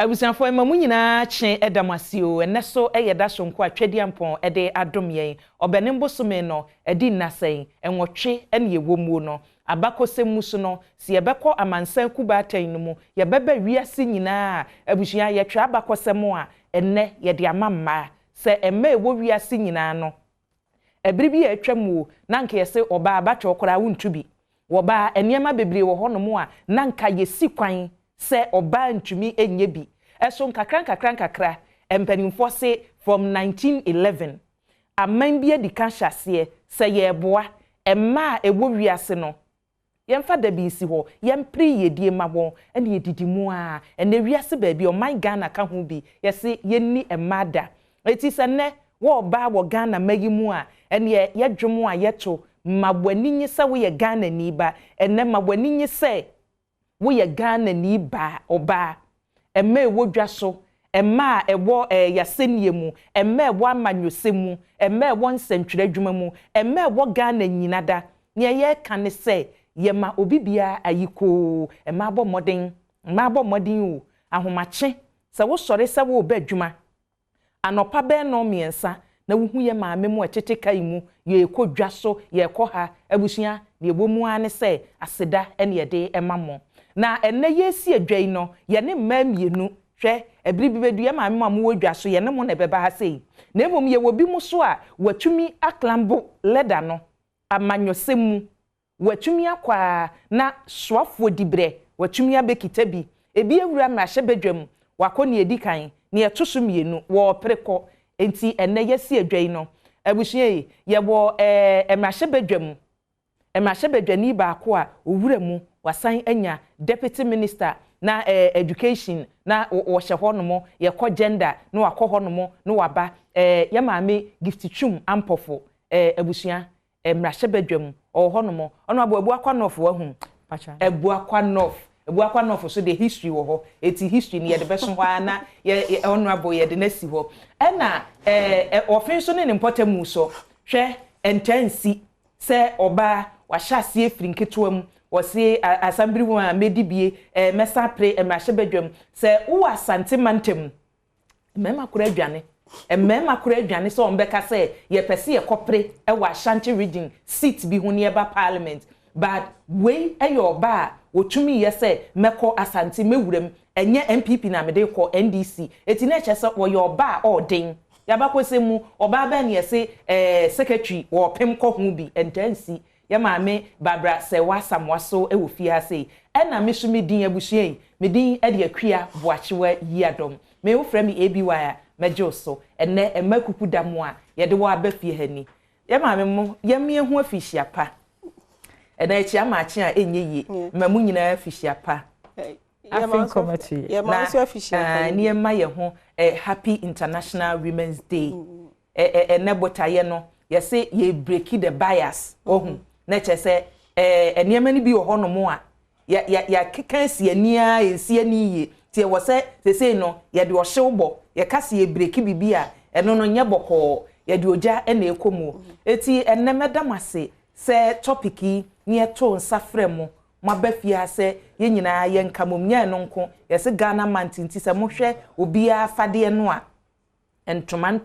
abusanfo emamu nyina kye edamasio eneso eyeda sonko atwedi ampon ede adom yen obenembosome no edi nasen enwotwe ene yewomu no abakosemu so no se yebekọ amansan kubatan no mu yebeba wiase nyina abusia yetwa abakosemu a enne yede amamma se emme ewo wiase nyina no ebiribi atwamu nanka yese oba abatwa okora wontubi woba eniema bebre wo hono a nanka yesi kwan se oba ntumi enye bi eso nkakra empanimfo se from 1911 aman bi edika hyase se yeboa emma ewo wiase no yemfa da bi si ho yempri yedie mabo ene yedidimu a ene wiase ba bi o man Ghana ka ho bi yese yenni emada eti se ne wo ba wo Ghana magimu a ene yedwom a yeto mabwaninyi se wo ye Ghana ni ba ene mabwaninyi se wo ye Ghana ni ba oba emma ewo dwaso emma ewo yasenie mu emma ewo amanyose mu emma ewo nsentwere adwuma mu emma ewo Ghana nyinada ne ye kan se ye ma obibia ayiko emma abo modern o ahomache se wo sore se wo ba adwuma anopa be no miensa na wo hu ye maame mu atete kai mu ye kodwaso ye kɔ ha abusua ne ewo mu ane se aseda ene ye de emamo na enne yesi adwai no ye ne mamienu hwe ebiribi bedu ye maame mamu wodwaso ye ne mo na beba ha sei na emom ye wobi mu so a watumi aklambo leda no amanyosemu watumi akwa na soafo dibre watumi abekita bi ebi ewura mrahye bedwam wakɔ ne edikan ne etoso mienu wo preko enti enne yesi adwai no abusua ye wo emrahye bedwani ba ko a owura mu wasan anya deputy minister na education na wo hye honomo ye ko gender na wakɔ honomo na waba ye maame gift twum ampofo abusua mrahye bedwam o honomo ono abu akwa north wa hu ebu akwa north so the history wo ho eti history ni ye de beso ho na ye honorable ye de na si ho na ofin so ne important so hwe entansi se oba wahyasie frinketuam wose asambiri wo a medibie mesa pre mrahye bedwam se wo asante mantem mema kura adwane so ombeka se ye pese ye kopre e wa Ashanti region seat bi hu ne eba parliament but we ayoba otumi ye se meko asante mewurem enye MPP na mede ko NDC eti na eche se wo yoba odin yabakosemu oba ba ne se secretary wo pem ko hu bi entansi ya maame babra se wasamwaso e wo fie ase na me so medin abusua medin e de akua Boakyewaa Yiadom me wo fra me ABY mejo so enne emakuku damu a ye de wo abafie hani ya maame mo ya me hu afihia pa ena echi amachi a enye ye mamu nyina afihia pa afin committee ya ma so afihia ni ma ye ho happy International Women's Day ene botaye no ye se ye break the bias ohun na chese eniema ni bi wo hono mo a ya kekansi ania ensi ani ye tie wo se sese no ye de ohyewo ye kase ye break bibia eno no nye boko ye de oja ena ekomu eti enemedamase se topiki ni eto nsafremu mabafia se ye nyina ye nkamomnya no nko ye se Ghana mantinti se mohwe obia fade no a entoma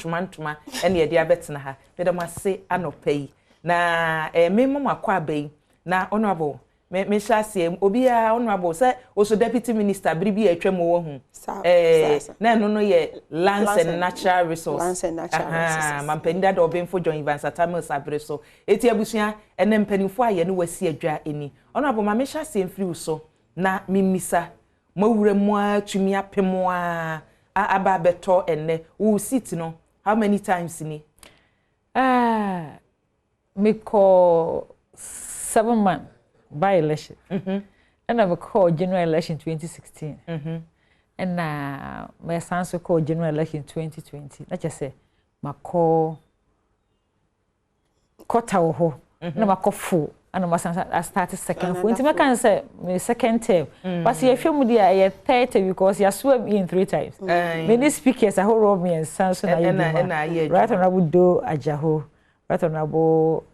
ene ye de abetena ha bedamase anopai na me mama kwa abai na honorable me shase obia honorable say also deputy minister biribi atwam wo hu na no ye lands and natural resources mampenda do benfo John Evans Atamil sabre so eti abusua ene mpanimfo aye no wasi adwa eni honorable ma me shase mfiri so na mimisa mawura mu atumi apemo a aba beto enne wo sit no how many times ni me call 7 months by election. And I call general election 2016. And my sons will call general election 2020. Let's just say, my call Kotaho, no, my call full. And my sons, I started second. When I can say, my second term. But see, if you're there, third term because you swim in 3 times. Many speakers, I hold on me and sons, and right on I would do a Jaho. Right Honorable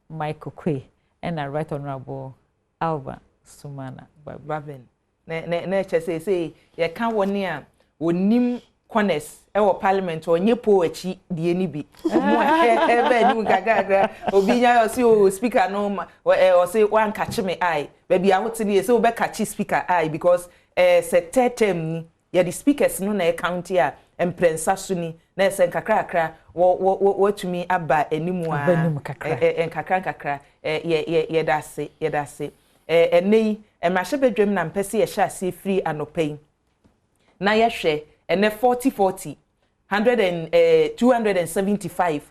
Michael Kwe and Right Honorable Alba Sumana Babin. Ne say ye can one near onim corners ewo parliament onye po achi die ni bi mo ebe ni gagagra obi nya yo se o speaker no o se wan catch me eye baby ahote ni se o be catch speaker eye because se tetem ni ya the speakers no na e county a emprensa so ni na se nkakra wo tumi aba animu a nkakra ye dase enei emahye bedwem na mpese ye hye ase free anopai na ye hwe ene 40 275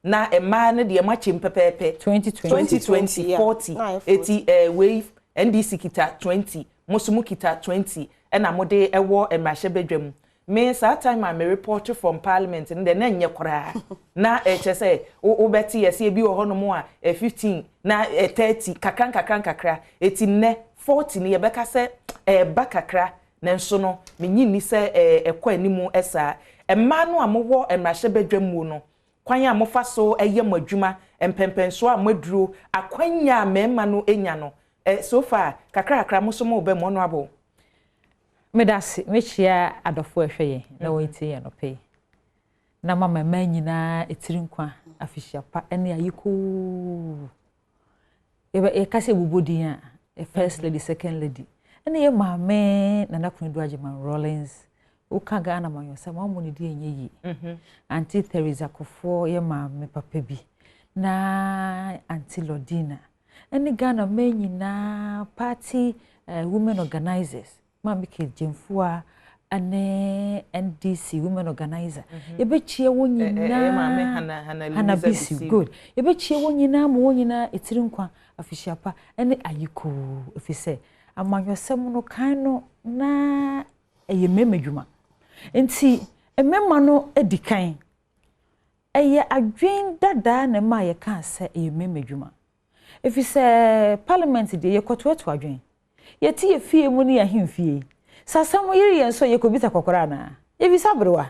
na ema ne de machim pepepe 2020 40 eti wave NDC kita 20 musumu kita 20 ena mode ewo emahye bedwem me sa time I report from parliament and then enye kora na chese wo beti yesi ebi wo hono a 15 na 30 kakran eti ne 40 ne yebeka se ba kakra nanso no menyi ni se ekwa animu esa emma no amowo emrahye bedwam no kwan amofa so eye madwuma empempenso amaduro akwanya amema no enya no so far kakra mo so mo be mo no abo medasi mechia adofo ehweye na wontie ye no pe na mama manyina etiri nkwa afihia pa ene ayiko e kase bubodi a first lady second lady ene ye mame na nakunu duaje man Rollins ukaga na manyo se mamu ni die enye yi anti Teresa Kofo ye mame papa bi na anti Lodina ene Ghana manyina party women organizers Mami ke Jemfua ane NDC women organizer yebechie wonyina mame hana bisi good yebechie wonyina mo wonyina etiri nkwa afishiapa ene ayiko efise amanyosem no kan no na eye memedwuma enti emema no edikan eye adwen dada na ma ye kan se eye memedwuma efise parliament de ye kwoto adwen yeti ye fie mu ni ahemfie sasam yiri yenso ye kobita kokora na ye bisa brewa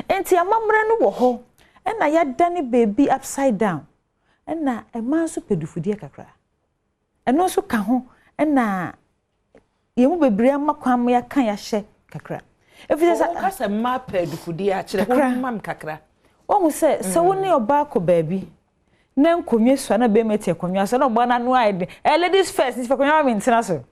enti amamre no wo ho na ya dane baby upside down na ema so pedufudie kakra eno so ka ho na ye mu bebre amakwan ya kan ya hye kakra efise sa ka se ma pedufudie a kire ho mam kakra wo se woni oba ko baby na nkonwe so na be meti ekonwa so na ogba na no aide ladies first if ekonwa me ntina so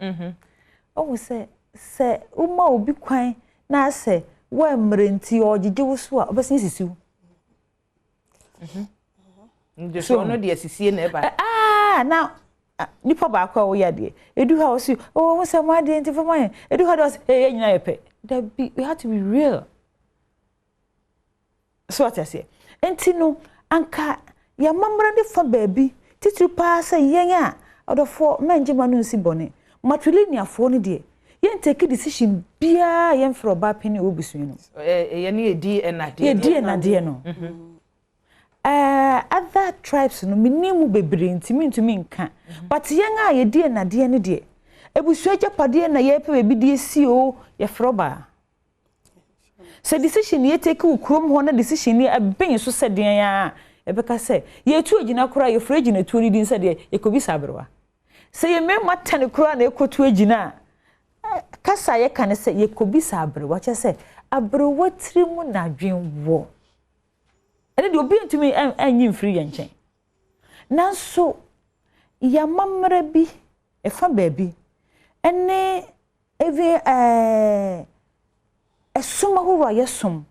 o se uma obi kwan na se wa mrenti ogige wo so a obesin sisiu so no de asisie na eba na nipa ba kwa wo yade edu ha wo si wo se ma de nti fama edu ha de e nyina yepe that be we have to be real so what I say enti no anka ya mamra de fa baby titiri pa sa yen a odofo menje manu nsi bone matwili afo ne de yen take decision bia yen fro ba peni obusu no ye ne edi enade no other tribes no minimu bebre ntimi ntumi nka but yen a ye die enade ne de ebusu agapade na ye pe bebi de si o ye fro ba so decision ye take ukrom ho na decision ni aben so se den ya ebeka se ye tu agina kura ye free agina tu ni din se de ekobi sabrewa se ye memma tane kura na ekotu agina kasa ye kan se ye kobi sabrewa che se abrewa trimu na dwen wo ene de obi ntumi anyi free ye nchen nanso ya mamra bi efa baabi ene evi esuma horo yesom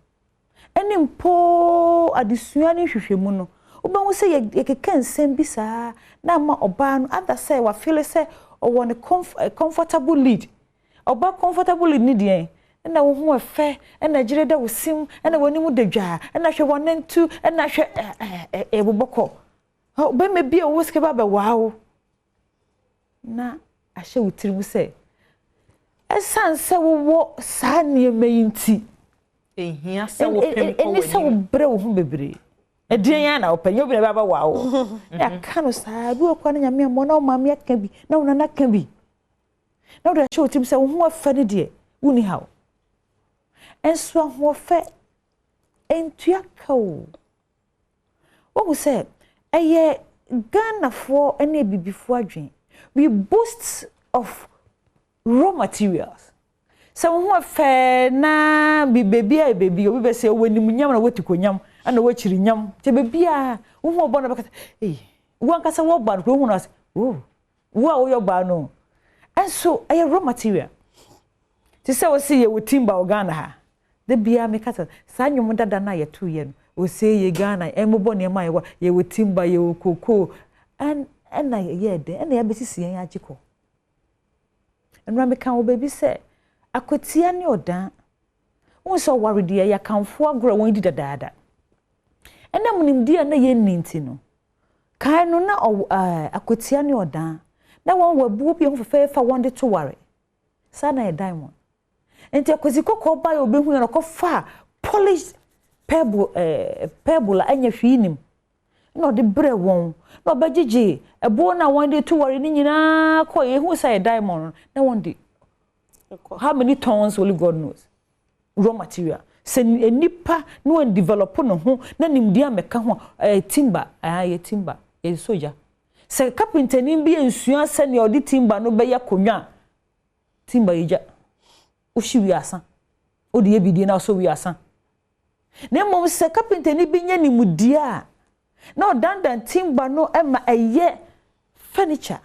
ene mpo adesua ne hwehwemu no obanwu se ye keka nsem bi saa na ma oba no other say wa feel say o won comfortable lead oba comfortable lead ni de na wo ho efe na gire da wosim na woni mu dadwa na hwe wonentu na hwe eboboko oba me bi o woske ba ba waawo na ahye wutirimu se esanse wo saa ne meyinti ehia se wo pem ko woni se wo bre wo ho bebre edin ya na opanyo bi na baba waawo ya kanu saa bi okwa na nyame mo na o mame aka bi na wona na ka bi na wo da show tim se wo ho afa ne de woni hawo enso ho fa entua ka wo se eye Ghana for ene bibifo adwen we boast of raw materials se wo ho fe na bi baby obi be se wonim nyam na wotiko nyam ana wachiri nyam te bebia wo ho obo na be kata wo ankasa wo ba no hu na wo wo yo ba no enso aye raw material ti se wo se ye wotimba ogana ha de bia me kata sa nwom dada na ye to ye no o se ye Ghana embo ne ma ye wotimba ye okoko na ye de na ya besisi yan agiko enra me kan wo baby se akotia ne odan won so warede ya kanfo agro won di dadaada ena munim dia na ye ninti no kan no na akotia ne odan na won wabu bi honfefa won de to ware sana e diamond enti akozi kokko ba yo behu na kofa polish pebble anya hwinim no de bre won no bagege ebo na won de to ware ni nyina ko ye hu say diamond na won de how many tons only God knows raw material se nipa no and develop no ho na nimdia meka ho timber ye timber e soja se carpenter ni bi ensua se ne odi timber no be ya konwa timber yeja o hwi asa odi ebidie na so wi asa na mom se carpenter ni bi nya ni mudia na odandan timber no ema eye furniture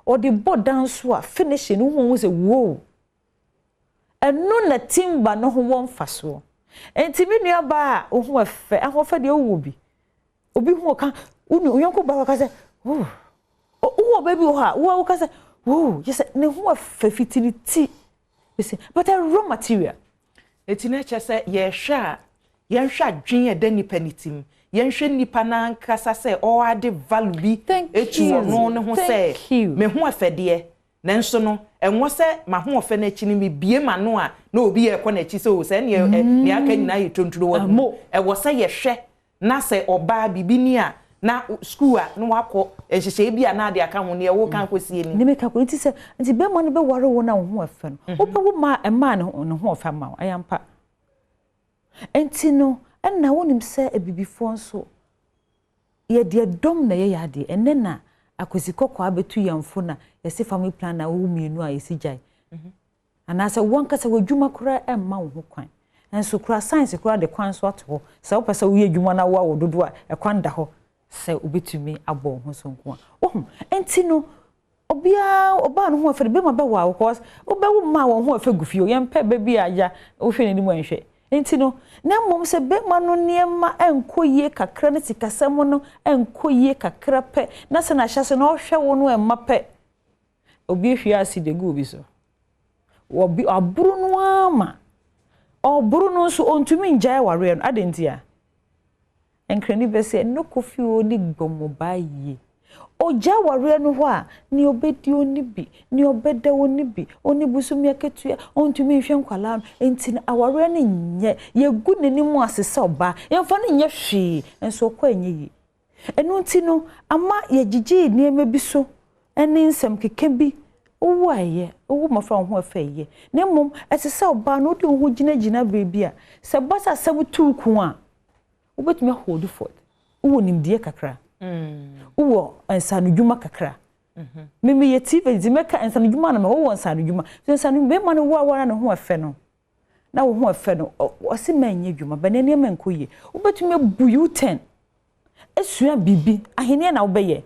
odi bodan so a finish no ho se wo enu na timber no ho won faso enti mi nua ba o ho afa ahofa de owo bi obi ho ka unu yonko ba ka se wo baby wo ka se yes ne ho afa fitinity but a raw material eti na che se ye hwa dwen e da nipa nitim ye hwe nipa na nkasa se o ade value bi etu ono ne ho se me ho afa de nanso no enwo se ma ho ofe na chi ni me bie ma no a na obi ye ko na chi se o se ne aka nyina ye tonturo wa mo e wo se ye hwe na se oba bibini a na school a no wakọ ehihye bi a na ade aka ho ne wo kan kosie ni me ka ko nti se nti be mo ne be ware wo na ho ofe no wo pe wo ma ema ne ho ofe ma ayampa enti no enna wonim se ebibifo nso ye de dom na ye yade enne na akosi kokko abetu yamfo na yesi family plan na wo mienu a yesi jai anasa wonka se wadwuma kura emma wo ho kwan enso kura science kura de kwan so ato se wo pese wo ye dwuma na wo dodo a ekwan da ho se obetumi abo ho so nko a enti no obia oba no ho afere be ma be wa because obewu ma wo ho afa gufio yempe be bia ya wo hwe ni mu anhwe enti no na mom se be ma no niema enkoyie kakra ne sikasam no enkoyie kakra pe na se na hyase na ohwe wo no emma pe obi hwe aside go bi so obi aburu no ama oburu no so ontumi njae ware no adentia enkrani be se no kofi oni gbomo baye oja ware no ho a ni obedi oni bi ni obeda oni bi oni busumi aketua ontumi hwe nkwala no enti na aware no nye ye gu nenimu asese oba yemfa no nye hwe enso kwa enye yi enu nti no ama ye gigi niema bi so eni nsem keke bi owo aye owo mafra ho afaye ne mom asese oba no de ho gina bebi a se basa sabutu ku a obetumi hold for owo nimdie kakra uwo ensanudwuma kakra mimi ye TV zimeka ensanudwuma na wo ensanudwuma ensanudwuma ma no wo awara ne ho afe no na wo ho afe no osi manye dwuma banene menkoye ubetumi bu U10 esua bibi ahene na wo beye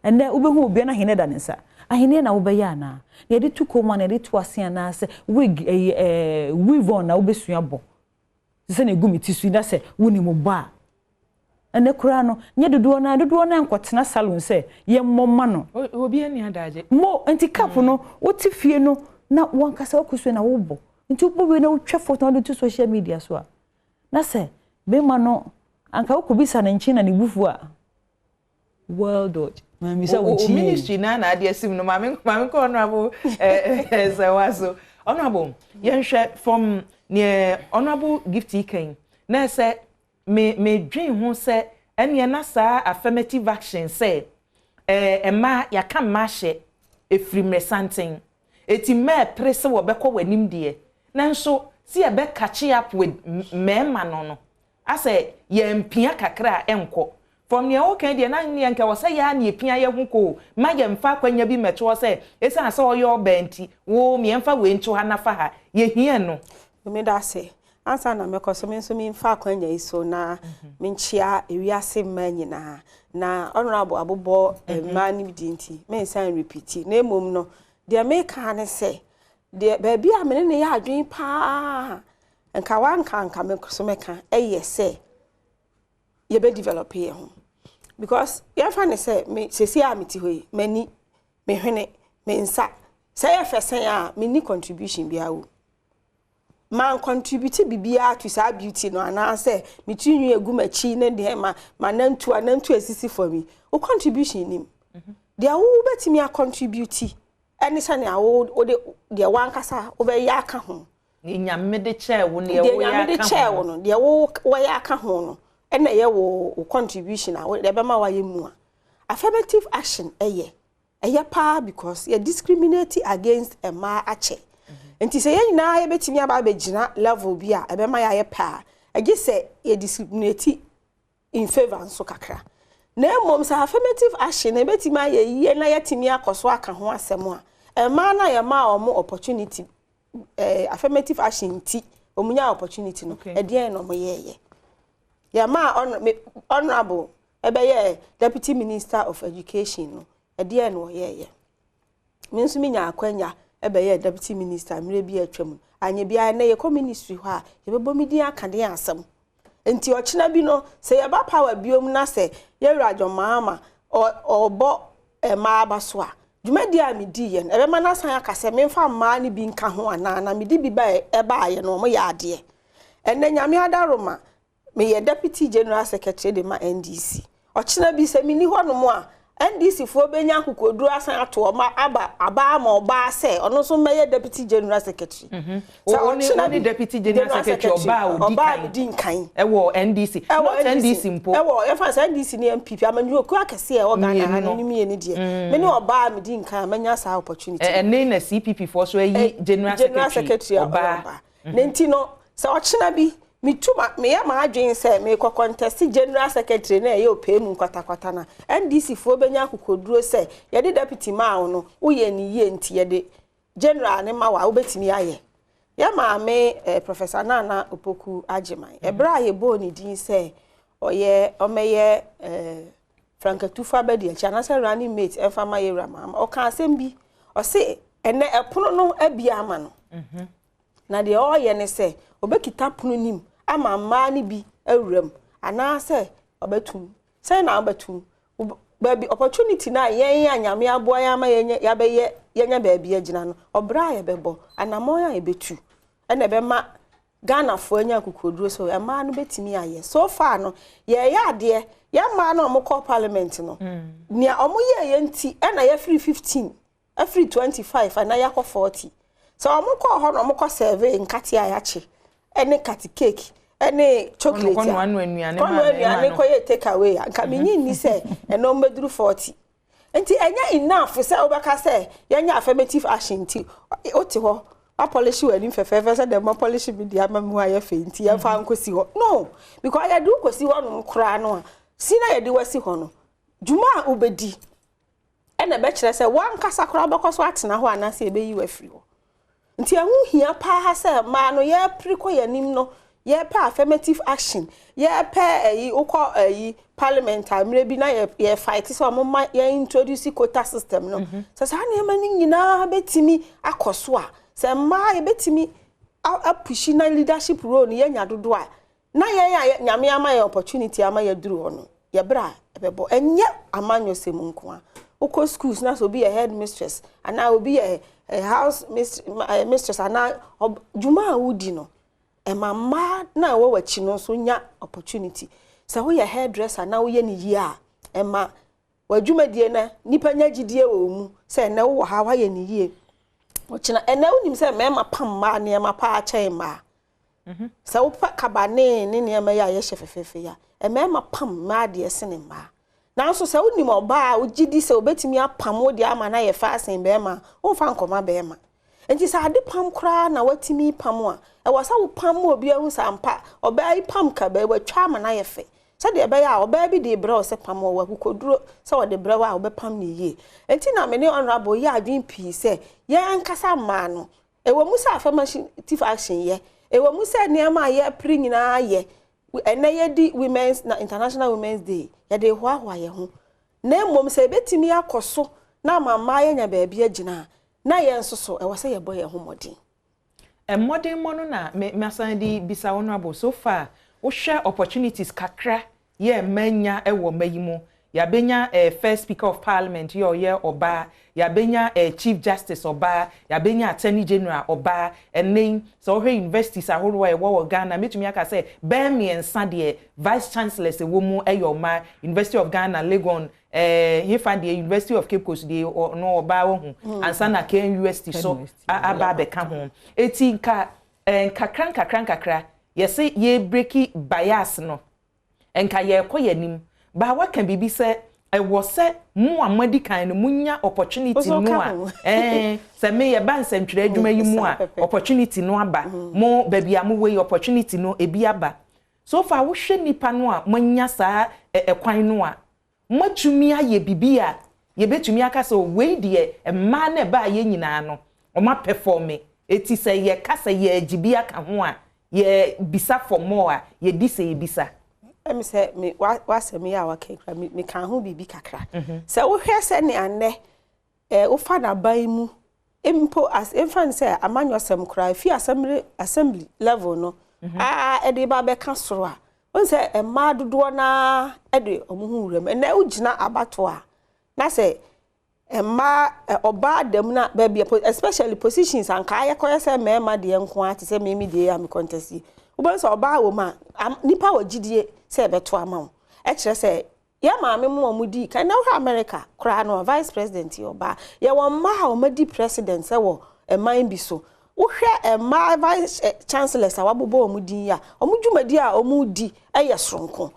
ene ubehu obi na ahene da nsa ahene na wo beye ana ye de tukoma na de to ase ana se wig weave on na obesua bo se na gumi tisu da se woni mo ba ene kura no nye dodo na nkotena salon se ye momma no obi ani adaje mo enti cap no woti fie no na wankasa wakusu na wobo enti wobo na wotwa photo na to social media so a na se be ma no anka wokobisa na nchi na ne bufu a world watch mami sa wo ministry na ade asim no mami ko honorable se waso honorable yenhwe from ne honorable gift iken na se me dream ho se ene na sa affirmative action se ema ya ka mahye efrim resanting eti me prese wo be ko wanim de nanso si e be catch up with mema no ase ye mpia kakra enko from near okay de na nka wo say ya na epia ye ho ko ma ye mfa kwanya bi meto say esa asa oyo benti wo me mfa we nto ha na fa ha ye hie no me da say ansa na mekoso me nso me mfa kwanya iso na me nchia ewiase ma nyina na honorable abobo ma ni bidinti me nsan repeat na emom no de me ka ne say de baby a me ne ya adwen pa nka wanka me so me ka eye say ye be develop here home because you find say me sesi a meti hoyi mani me hwene me nsa say ye fesen a me ni contribution bia wo man contribute bibia to sa beauty no ana say me tinwi egu machi ne de ma nantu asisi for me o contribution nim de a wo betimi a contribute any sane a wo de wankasa wo be ya aka ho nyame de chair wo ne wo ya aka ho no de wo ya aka ho no ena ye wo contribution a de be ma wa ye mu a affirmative action eye pa because you discriminate against a ma ache enti se ye nyina ye betimi aba begina level bi a ebe ma ya ye pa agi se ye discriminate in favor so kakra na mom sa affirmative action e betimi aye ye na ye timi akoso aka ho asem a ma na ye ma omo opportunity affirmative action ti omunya opportunity no e de no mo ye ya ma honorable ebe ye deputy minister of education no e de no ye me nso me nya akwanya ebe ye deputy minister mire bi atwam anye bia na ye ministry ho a ye bebo mi din akade asem enti ochina bi no se ye ba power biom na se ye Yiadom mama obo ma abaso a dwumadi a me di ye ebe ma na san akase me mfa ma ni bi nka ho ana na me di bi ba e ba ye no mo ya ade enne nyame adaroma me ye deputy general secretary de ma NDC ochina bi se me ni ho no mo a NDC fo benya kokoduru asan ato ma aba ma oba se ono so meye deputy general secretary oni deputy general secretary oba di kan ewo NDC not NDC mpo ewo e fa NDC ni MPP amanyu oku akese e Ghana ha ni mi eni de me ni oba me di kan manya sa opportunity ene na CPP for so yi general secretary oba nenti no se ochina bi mituma me ya ma adwen se me ko contest general secretary na ye opemu kwatakwata na NDC fo benya kokoduro se ye de deputy ma no wo ye ni ye nti ye de general ne ma wa wo betimi aye ya ma me professor Nana Opoku-Adjei ebra ye bo ni din se oye omeye Frankatufa bedi e chana se running mate enfama ye rama o kan asem bi o se ene epono no abia ama no na de o ye ne se obekita pono nim ama ma ni bi awuram ana se obetum se na obetum baby opportunity na yen anyame aboa ya ma yen ya be ye yenya baabi agina no obra ya bebo anamo ya ebetu ene be ma Ghana fo anya kokoduro so e ma no betimi aye so far no ye ya ade ya ma no mo call parliament no nia omo ye nti ena ya free 15 free 25 ana ya 40 so omo call ho no omo call serve nkati ayache ene kati cake ene chocolate kono anuane ma ko ye take away nka menyi ni se eno mbeduru 40 enti enya enough se obeka se yenya affirmative action ti oti ho a polish wani fefefe se dem polish bi dia mamu aye fe nti ya fa nkosi ho no because ya du kosi ho no kra no a sina ye de wasi ho no juma obedi ene be kire se wan kasa kra bekoso atena ho anase ebe yi wafiri ho nti ehu hia pa ha se ma no ye priko yanim no ye pa affirmative action ye pa yi ukọ yi parliament amre bi na ye fight so mo ye introduce quota system no so sa na ma nyina betimi akoso a se ma ye betimi a push na leadership role ye nya dodo a na ye nyame ama ye opportunity ama ye duru ho no ye bra ebebo enye amanyo sem nko a ukọ schools na so be a headmistress and I will be a house mistress ana juma wudi no e mama na wo wachi no so nya opportunity sa wo ye hairdresser na wo ye ni yi a e ma wadwuma die na nipa nya gidie wo mu se na wo ha wa ye ni yi wo china e na wonim se mema pam ma ne ma pa achen ma sa wo pa kabane ne ma ya ye hyefefefe ya e mema pam ma de sene ma na so se wonim oba wo gidi se obetimi apam wo de ama na ye fa asen be ma wo fa nkoma be ma enti sa ade pam kra na watimi pam a e wasa wo pam obi ahu sampa oba ai pam ka be watwa ama na ye fe said the bear or baby de bro se pamo who could draw so the brow or be pam ye. And tina many honorable ya dream piece say, ya and cassa mano. E wo musa affirmative action ye. E wo musa near my ye pring in a ye. And na di women's International Women's Day. Ya de wha ye home. Ne mom say betimi akoso na mama ye nya baby agina. Na ye nso so e wo say ye boy ye homodi. A modern mono na me masandi bisa honorable so far. We share opportunities kakra ye menya ewo mayimo. Ya benya first speaker of parliament ye oba. Ya benya chief justice oba. Ya benya attorney general oba. And name so her universities are whole way wo Ghana. Metumi aka say ben me ensade vice chancellor se womu eyoma University of Ghana Legon he find the University of Cape Coast dey no oba wo hu ansa na Ken University so aba be ka ho. Eti nka kakra yesi ye breaki bias no enka ye koyanim ba wa kan bibi se e wo se mu amadi kan no munya opportunity no a se me ye ban sentwere adwuma yi mu a opportunity no aba mo baby am we opportunity no ebi aba so far wo hwe nipa no a munya saa kwan no a matumi aye bibi a ye betumi aka so we de ma na ba ye nyina no o ma perform eti se ye kasa ye agibi aka ho a ye bisa for more ye di say ye bisa me say me wa me ya wa kekra me kan ho bibi kakra se wo hwe se ne ane wo fa na ban mu impo as infan say amanyo sem kra fi assembly level no e de ba be ka soro a won say e ma dodo na e de omuhu wuram na ugina abato a na say ma oba dem na baby especially positions anka ayekoye se mema de enko ati se memi de am contest uban so oba wo ma nipa wagidie se beto ama e kire se ye maame mu omudi kan na wo America kra no vice president oba ye wo ma o madi president se wo man bi so wo hwe ma vice chancellor sa wabobo omudi ya omudwumadi a omudi eye soronko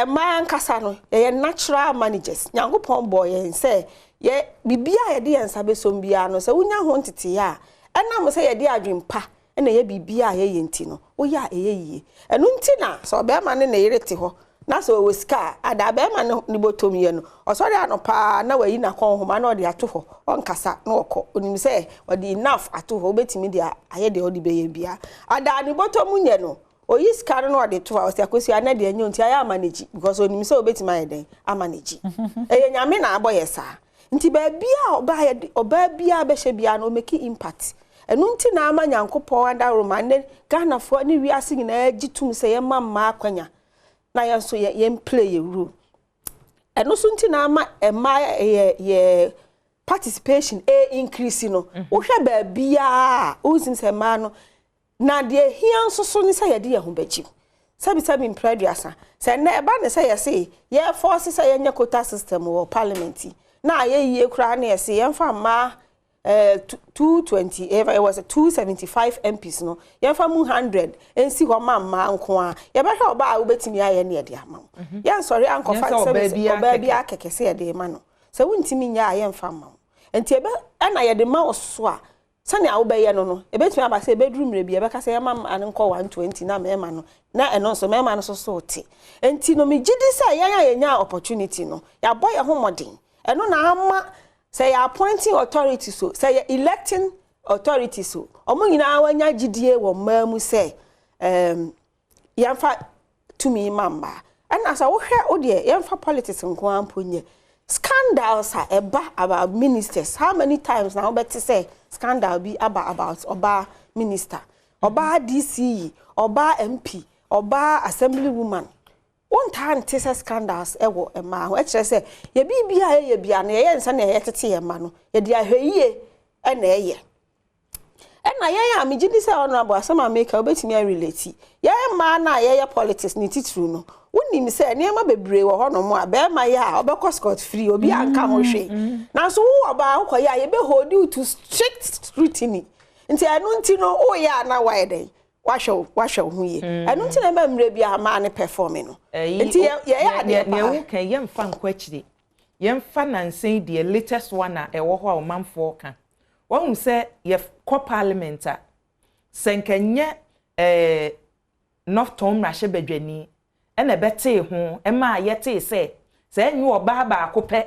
ma nkasa no ye natural managers nyankopon boy yen se ye bibia ye de yansa besom bia no se wonya ho ntete ya ena mo se ye de adwempa ena ye bibia ye yenti no wo ya eyeye enu nti na so be ma ne na yerete ho na so we ska ada be ma ne botom ye no osori anopa na wayi na kon ho ma na ode ato ho onkasa na okọ onim se ode enough ato ho betimi de aye de ode be ye bia ada ni botom nye no oyi ska no ode to ho se akosi ana de enyo nti aya manage because onim se obetimi aye den amanage eye nyame na aboye sa nti ba bia oba bia be hye bia no make impact enu nti na ama nyankopon ada romane Ghana fo ni wiase nyina gitum se ye mamma akwanya na ye so ye play ye role enu so nti na ama ye participation increase no wo hwe ba bia o sim se ma no na de hia nso so ni se ye de ye ho bachi sabi impreduasa se na eba ne se ye se ye force se ye nya quota system or parliament na ye kura na yesi yemfa ma 220 it was 275 MPs no yemfa mu 100 ensi ho ma nko a ye be hwe oba a obetimi aye na ye de ama ye sorry ankofa se oba bia kekese ye de ma no se wuntimi nya aye mfa ma enti ebe na ye de ma oso a sane a wo be ye no ebetimi aba se bedru mre bia be ka se ye ma nko 120 na mema no na eno so mema no so te enti no me gidi se ye nya opportunity no ya boy ye ho modern eno na ama say appointing authority so say electing authority so omo nyina wanya gidie wo mamu say yamfa tumi mamba and as wo hwe odie yamfa politics nko amponye scandals are about ministers how many times now bet say scandal be about oba minister oba DC oba MP oba assembly woman one time tese scandals ewo ema ho e kire se ye bibia ye bia na ye nsa na ye tete ye ma no ye dia hweye e na ye na ye ya megidi se ono abo asema make obetimi relate ye ma na ye politics ni titru no wonim se ne ma bebre wo hono mo a be ma ya obekọ scot free obi anka ho hwe na so wo oba akoya ye be hold you to strict scrutiny nti anu nti no o ya na why den washo hu ye anu nti na memre bia ma ne performing no nti ye wo kan ye mfa nkwachire ye mfa nansen the latest one a ewo ho a o manfo kan won se ye ko parliament a senkanye north tom rahye badwani na bete ho e ma yete se enyu oba ba akopɛ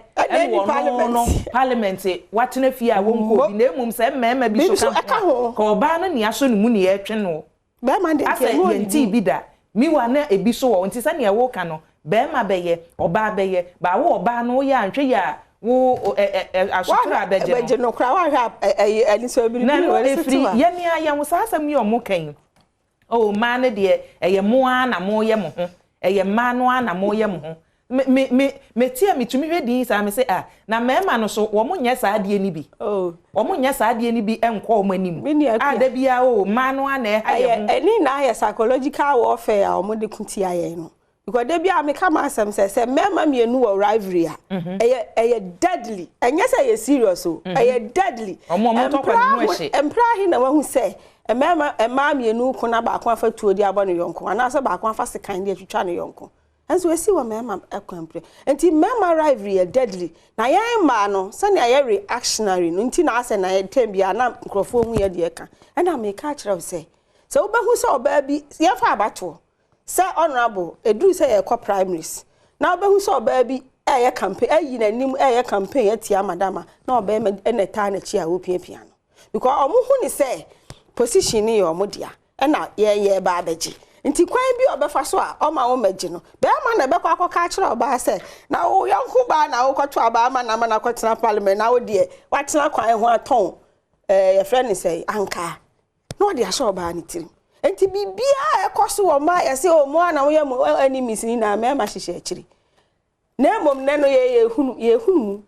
no parliament watena fie a wonko bi na emum se mmema bi so ka oba no ne aso ne mu ne yetwe no be ma de ke no yenti bi da mi wa na ebi so wo nti se ne wo ka no be ma beye oba beye ba wo oba no ya antwe ya wo asukura beje no kra wa ha ani so bi na no efri ye ne aya wo sasam ye omo kan o ma ne de eye mo ana mo ye mo ho eye ma no ana mo ye mo ho me tie mitumi hwedi sa me se na mema no so wo munye sa ade ni bi wo munye sa ade ni bi enko o manim da bia o ma no ana e ha ye eni na ya psychological warfare a wo de kuti aye no because da bia me kama asem se mema mienu wo rivalry a eye deadly enye se ye serious o eye deadly omo to kwa ni hwe empra hi na wahu se ema mienu ko na ba ko afa tuodi abo no yonko ana se ba ko afa sekan de atwitwa no yonko enso esi wa mema ekwampre enti mema rivalry deadly na yan ma no se na ye reactionary no enti na ase na ye tembia na nkrofo hu ye de ka na me ka kire se wo behu se oba bi ye fa abato se honorable edu se ye kwa primaries na wo behu se oba bi ye campaign ayi na nim ye campaign atia madama na oba na ta na chi a wo piapia no because omo hu ni se position ni yo mo dia na ye ba abeji nti kwan bi obefa so a o ma wo magi no be ma na be kwa akọka kire oba se na wo yanku ba na wo kọto aba ma na kwatena parliament na wo de watena kwan ho aton ye friend say anka no de asho oba ni tiri nti bibia ekoso wo ma ye se o mo na wo ye mo enemies ni na me ma hihye akiri na emom ne no ye hunu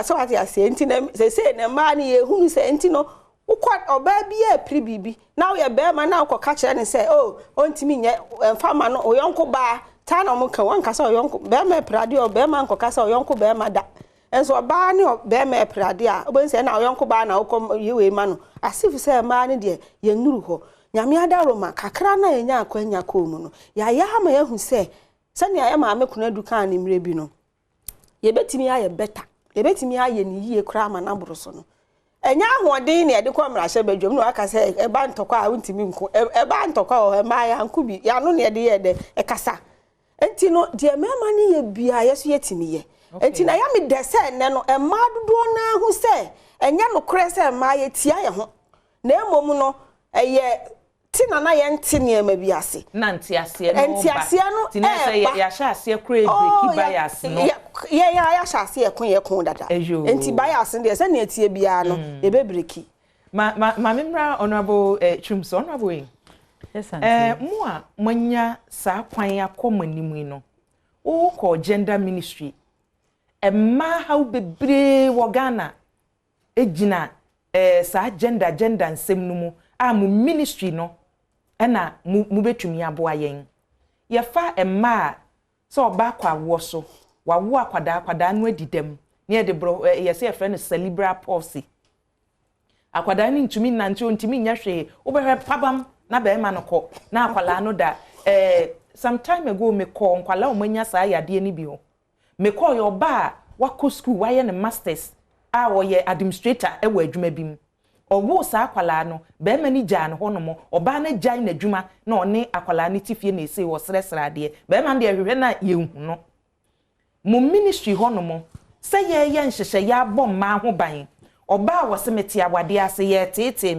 so ati ase nti na se na ma ni ye hunu se nti no ukwa oba bia pri bibi na wo ye be ma na akọka kire ni se ontimi nye fama no oyonko ba ta na mo kan wanka se oyonko be ma prade o be ma nkọka se oyonko be ma da enso ba ni be ma prade a obo se na oyonko ba na ukom yewe ma no asifu se ma ni de ye nuru ho nyame adaro ma kakra na yenya akwanya ko mu no ya ma yehu se ne ya ma amekuna dukan ni mre bi no ye betimi aye better ye betimi aye ni yie kra ma na buru so no enya ahoden ne de kwa mrahye badwam no aka se e ba ntokwa a untimi nko e ba ntokwa o ma ya nku bi ya no ne de ye de e kasa enti no de mema ne ye bia yeso yetimi ye enti na ya me de se ne no e ma dodo na hu se enya no kre se ma ye tia ye ho na emom no eye tina na ye ntine ma bi ase na ntiase no tina se ya sha ase kra break bias no ya sha ase ye kon dada enti bias de se na etie bia no e be breaki ma memra honorable Chumso honorable yes mo a manya sa kwan akomanim no wo ko gender ministry ma how bebre wo Ghana ejina sa gender nsem no mu mu ministry no na mu betumi aboa yen ye fa emma so oba kwa wo so wa wo akwada no adidam ne de bro ye se friend cerebral palsy akwada ni ntumi nante ontimi nya hwe obehwe pabam na be ma no ko na akwala no da some time ago me ko nkwala o manya sa yade ni bi o me ko yo ba wako school wa ye ne masters a wo ye administrator e wa adwuma bi mu owo sa akwala no be ma ni gya no hono oba na gya na adwuma na one akwala ni tifie na ese wo sresra de be ma de hwehwe na ye hu no mo ministry hono mo se ye nhyehyɛ ya bɔ ma ho ban oba wo se meti awade ase ye tete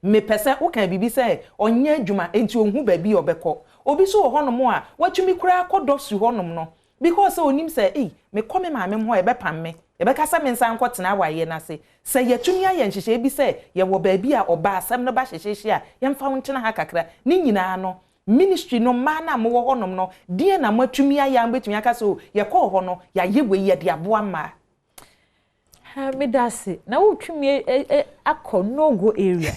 me pese wo kan bibi se onye adwuma enti ohun ba bi obekɔ obi so hono mo a watumi kura akɔdɔ su hono no because onim se me kɔme ma me ho e be pam me e be kasa me nsan kɔtena awaye na se yetumi aye nhyehyɛ bi se ye wo ba bi a oba asɛm no ba hyehyɛ a ye mfa wo ntena ha kakra ni nyina no ministry no mana mo wo honom no die na matumi aya mbetumi aka so ye kɔ ho no ya yewe ye de aboa ma ha me dase na wo twumi akɔ no go area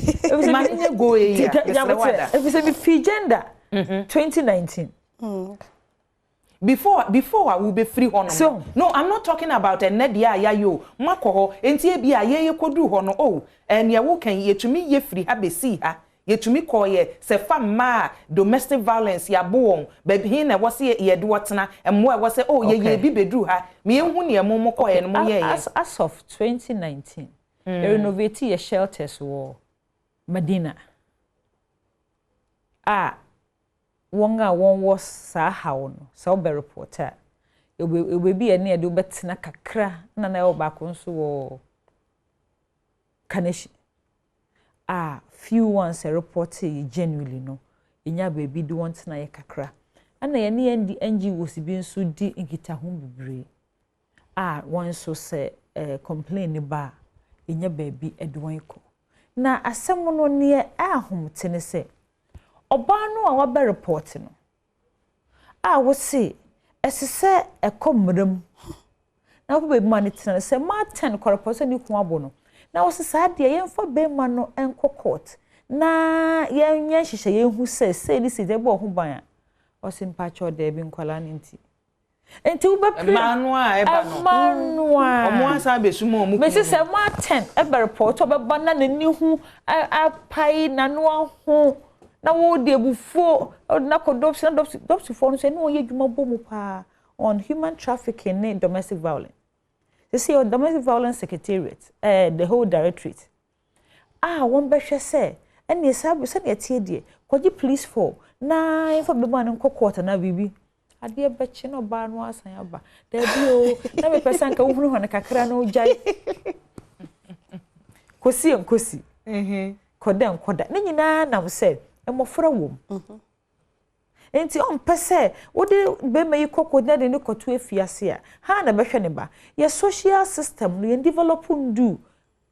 ma nye go area if say me fi gender 2019 before I will be free hono so, no I'm not talking about a nedia ya yo makɔ ho enti e bia ye kodu ho no and ye wo kan yetumi ye free ha be see ha yetumi koye se fa ma domestic violence ya bo baby hin na wo se ye de wotena emmo e wo se ye bi bedru ha me hu ne emmo koye no mo ye as of 2019 renovate your shelters wo Medina wonga won was sa hawo no sa obe reporter e bi ene e do betina kakra na na oba ko nso wo kaneshi few ones a report genuinely no inya baby do want na ye kakra ana ye ne ndi NGOs bi nso di nkita ho bibre one so say complain ba inya baby edwan ko na asem no ne ahom tene se oba no a wa report no wo se esese ekomram na wo baby man tene se ma 10 korposo ni ku abo no na wo se sa de yemfa be ma no enko court na yenya hihye yehu se ni sije bo ho ban a o se mpacho de bi nkwala nti wo be manua eba no manua omo asa be sumo omu me se ma 10 ebe report obe ba na ni hu apai na no ho na wo de bufuo na kodopsi fo no se no ye dwuma bomu pa on human trafficking and domestic violence. You see, on domestic violence secretariat, the whole directorate. One beshe say, and yes, I will send a TD. Could you please for na for the man in court na bibi? I dear bet you no ban was I about. There be no person can who on a kakra no jai. Kosi. Kodem koda. Nina now said, I'm more for a womb. Enti on pese wo de be me kokko na de ne koto afiase a ha na behwe ne ba ye social system no ye develop ndu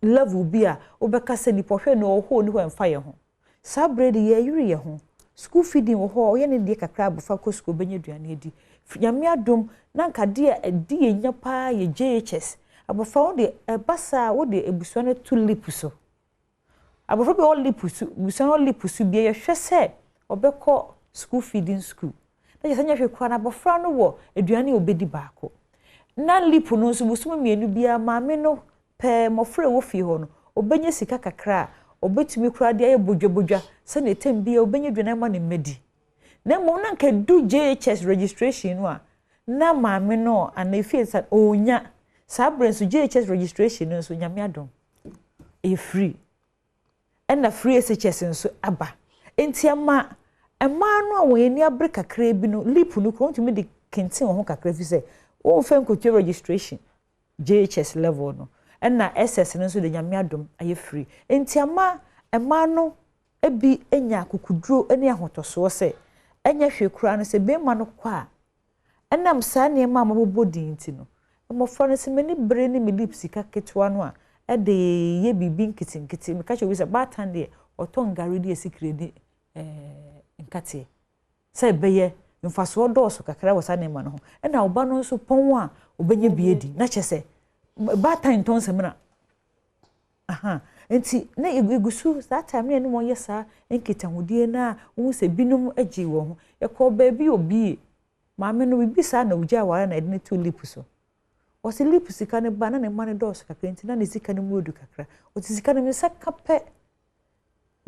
level bi a obeka se ni pohwe no ho ni ho emfa ye ho sabrede ye yuri ye ho school feeding wo ho ye ne de kakra bofa ko school benye duane edi nyame adom na nka de edi ye nya pa ye JHS abofa wo de basa wo de ebuso ne to lipuso abofa be all lipuso buso no lipuso bi ye hwe se obekọ school feeding school na je sanya hwe kwa na bofra no wo aduane obedi baako na lipu no nso busum mienu bia maame no pe mofra wo fi ho no obenye sika kakra obetumi kura de aye bodwabodwa se na etem bia obenye aduane ma ne medi na mo na nka du JHS registration no a na maame no ana efi sa onya sabrenso JHS registration no so nyame adom e free and free SHS nso aba entiama no awon ni abre kakra bi no lip no ko ntumi de kentin ho kakra fi se wo fe nkotu registration JHS level no na SS no so de nyame adom aye free entiama no ebi enya kokuduro eni ahotoso se enya hwekura no se be ma no kwa enam sa ne ma mabobodi nti no mo fa no se meni bre ni me lip sika ketwa no a de ye bibi nkitinkiti me ka che wi se batan de otongare de sikredi nkate say beye mfaso doso kakra wasa ne ma no na oba no so pon a obenye biedi na chese batan ton semna enti na egusu that time ne mo yesa nkita hodie na wo se binum agi wo ho ekọ baabi obi maame no bibi sa na ugya wara na edine to lip so o se lip sika ne ba na ne ma ne doso kakra enti na ne sika ne mu odu kakra o ti sika ne me saka pe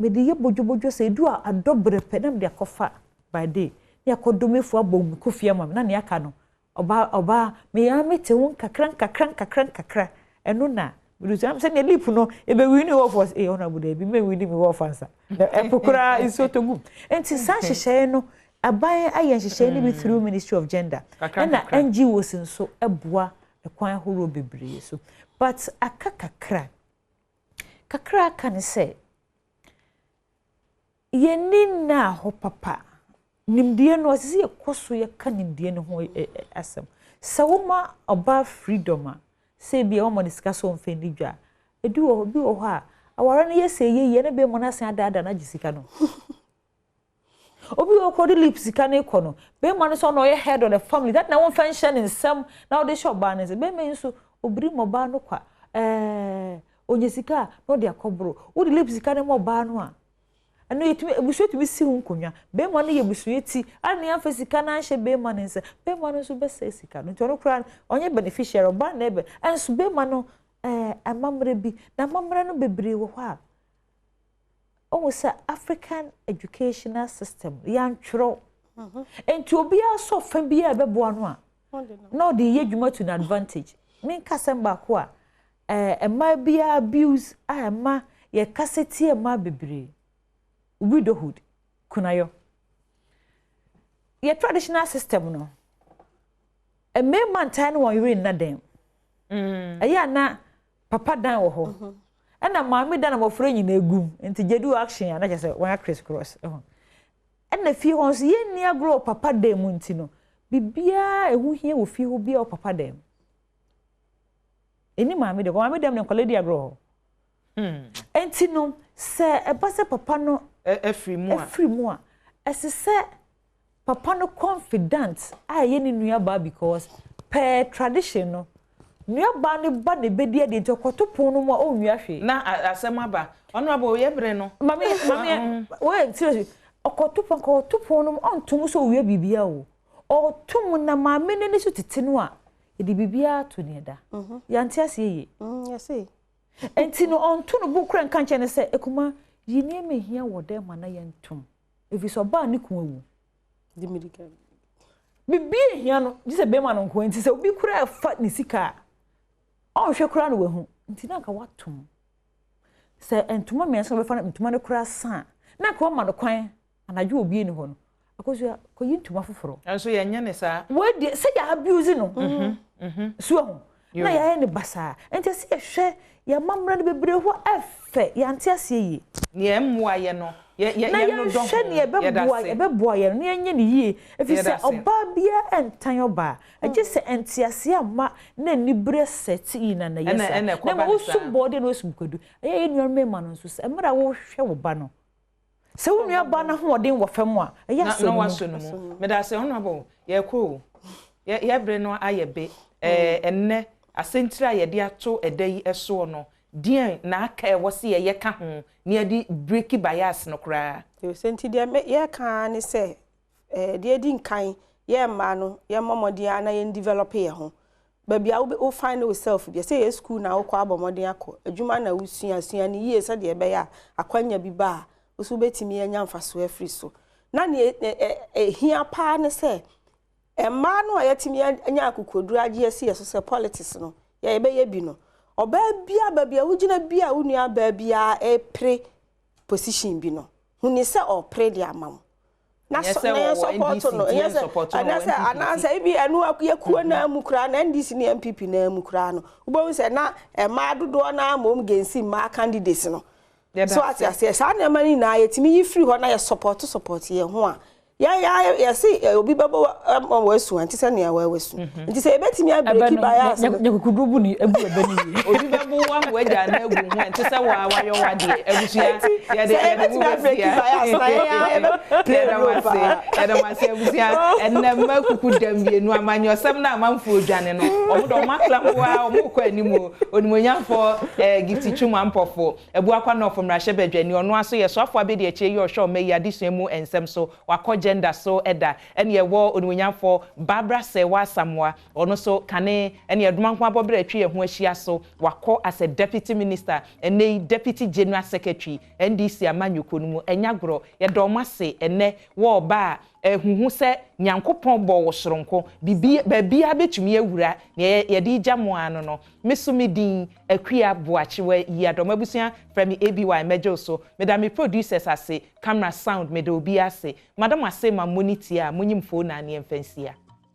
me de ye bodwobojo se du a adobre pe na me de akofa by day ne akodomefo abom kofia mam na ne aka no oba me ya mete won kakran eno na Am saying a lip no, if we win off was a honorable day, me winning me off answer. The epokura is so to good. And since Sashi Shano, a buyer I and she be through Ministry of Gender. And the NGOs and so a bois, a quite who be brave. So, but a kakra can say, ye need na ho papa. Nimdian was a course we can Indian ho asem. Sawuma above freedom. Say be o mo discuss on fendidwa edu o bi o ha awara na ye say ye na be mo na san ada na gisika no obi o ko de lipsika na iko no be mo no so no ye head of the family that na won function in some now they shop ban is be me nso obiri mo ba no kwa onyesika no de akobro wo de lipsika na mo ba no a anu yetumi ebusu tumi si hu nkonwa be mo na ye busu yeti ani afesika na hye be mo nse be mo no so be sika no ntono kura onye beneficiary ba na ebe enso be mo no amamre bi na amamre no bebre wo ha o say African educational system yan twro enti obi aso fa bi a bebo ano a no de ye dwuma to an advantage me kasem ba ko a ema bi abuse ema ye kaseti ema bebre widowhood kunayo your traditional system no a man time when you in na dem aya na papa dan wo ho na maame dan mo frɛ nyina egum nti jedu action ya na kyerɛ sɛ one criss cross na fie ho so ye nia grow papa dem nti no bibia ehu hie wo fie ho bia o papa dem eni maame dem ne kwale dia grow enti no se eba se papa no afri mu a se papa no confident aye ni nua ba because per tradition no nua ba ne ba ne bedi ade nti okotopon no mu a onua hwe na asem aba ono aba oye bre no mame we seriously okotopon no ontum so owie bibia o otum na mame ne so tete no a edi bibia to ne da yante ase ye yesi enti no onto no bu kran kan che ne se ekuma yini emehia wo de ma na yentum efi so ba ne ku awu di medical bibi ehia no gise be ma no nko enti se obi kura fa ne sika on hwe kura no wehu enti na ka watum se entuma me so be fa entuma ne kura san na ka ma no kwan anadwo obi ni ho no akoso ko yintuma foforo enso ye nya ne sa we de se ya abuse no so ho na ya ne basa enti se ye hwe ya mamra de bebre ho efe ya nte ase yi ne mmoa ye no ye no do hwe ne beboa ye no ye ne yie efi se oba bia entan oba age se ente ase ama na ni bre seti na na yesa na wo sum body no sum kodu ye nua mema no so se emra wo hwe wo ba no se wo nua ba na ho odin wo fam a ye so no me da se honorable ye ko ye bre no ayebe enne asentira ye de ato edai eso no dien na aka wo se ye ka ho ne adi break bias no kra yo senti de ye ka ne se de di nkan ye ma no ye momodia na ye develop ye ho ba bia wo find yourself bia say ye school na wo kwa abomoden akọ adwuma na wo sua ne ye se de be ya akwanya bi ba wo so betimi anya mfaso afri so na ne hia pa ne se emma no ayetimi anya akokoduru age ase yeso se politics no ye be ye bi no oba bia ba bia wugina bia wunua ba bia pre position bi no huni se o pre dia mam na so na support no yes anasa ibi anu akuyakuo na mukura na NDC ni MPP na mukura no ubo se na emma dodo na mom gensi ma candidates no so ati sa na mani na ayetimi yi free ho na ye support ye ho a ya see obi babo wesu anti se na wesu nti se ebetimi abreak bias nyekukudubu ni ebu ebeni obi babo wa weja na egu ho anti se wa wayo wade ebusia ya de ebetimi abreak bias na ya da wase ebusia enema kukudam bienu amanyosem na amamfo odwane no omodo maklamboa omukọ animu onimonyafo gifti twuma Ampofo ebu akwa na ofomrahye badwani ono aso ye so afọ abedi eche ye ohwe omeyi adisuemu ensem so wakọ gender so eda ene ye wo onimonyafo Barbara Sewa Samoa ono so kane ene ye dumanko abobere atwi ye ho ahia so wakọ as a deputy minister ene deputy general secretary NDC amanyoko numu enyagro ye domase ene wo ba huhu se nyankopon bo wo soronko bibia betumi awura ne ye di jamo ano no mesumi din akua Boakyewaa Yiadom abusua from ABY mejo so medami producers ase camera sound me do obi ase madam ase ma monitor a munyimfo na ne mfansia